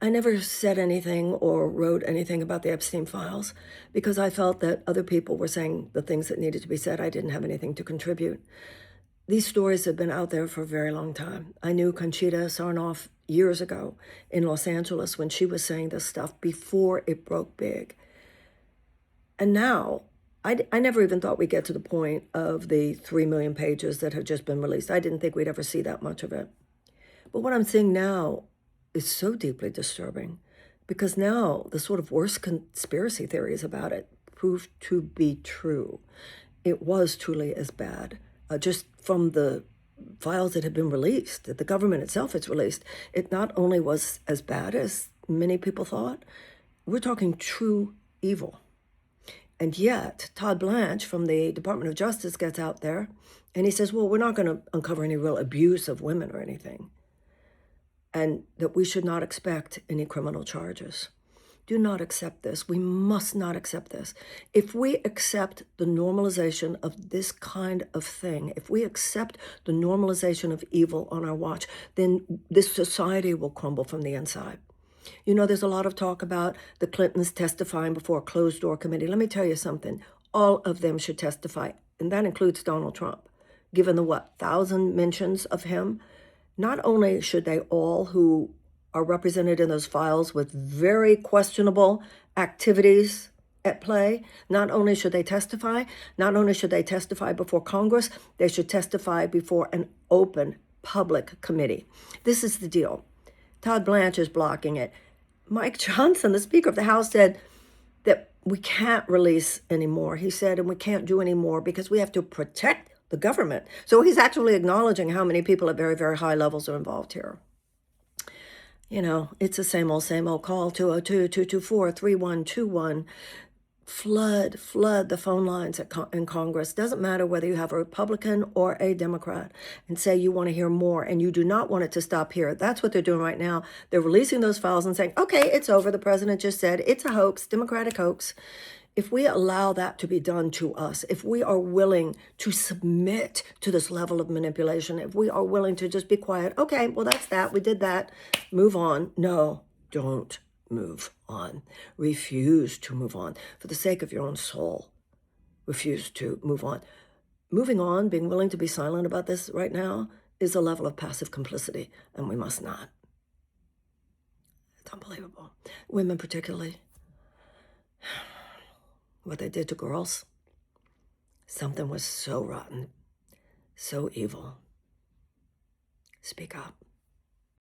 I never said anything or wrote anything about the Epstein files because I felt that other people were saying the things that needed to be said. I didn't have anything to contribute. These stories have been out there for a very long time. I knew Conchita Sarnoff years ago in Los Angeles when she was saying this stuff before it broke big. And now, I never even thought we'd get to the point of the 3 million pages that have just been released. I didn't think we'd ever see that much of it. But what I'm seeing now is so deeply disturbing because now the sort of worst conspiracy theories about it prove to be true. It was truly as bad. Just from the files that have been released, that the government itself has released, it not only was as bad as many people thought, we're talking true evil. And yet, Todd Blanche from the Department of Justice gets out there and he says, well, we're not going to uncover any real abuse of women or anything, and that we should not expect any criminal charges. Do not accept this. We must not accept this. If we accept the normalization of this kind of thing, if we accept the normalization of evil on our watch, then this society will crumble from the inside. You know, there's a lot of talk about the Clintons testifying before a closed-door committee. Let me tell you something. All of them should testify, and that includes Donald Trump. Given the, 1,000 mentions of him, not only should they all who are represented in those files with very questionable activities at play, not only should they testify, not only should they testify before Congress, they should testify before an open public committee. This is the deal. Todd Blanche is blocking it. Mike Johnson, the Speaker of the House, said that we can't release anymore. He said, and we can't do anymore because we have to protect the government. So he's actually acknowledging how many people at very, very high levels are involved here. You know, it's the same old call, 202-224-3121. Flood the phone lines in Congress. Doesn't matter whether you have a Republican or a Democrat, and say you want to hear more and you do not want it to stop here. That's what they're doing right now. They're releasing those files and saying, okay, it's over. The president just said it's a hoax, Democratic hoax. If we allow that to be done to us, if we are willing to submit to this level of manipulation, if we are willing to just be quiet, okay, well, that's that. We did that. Move on. No, don't move on. Refuse to move on. For the sake of your own soul, refuse to move on. Moving on, being willing to be silent about this right now, is a level of passive complicity, and we must not. It's unbelievable. Women particularly. What they did to girls, something was so rotten, so evil. Speak up.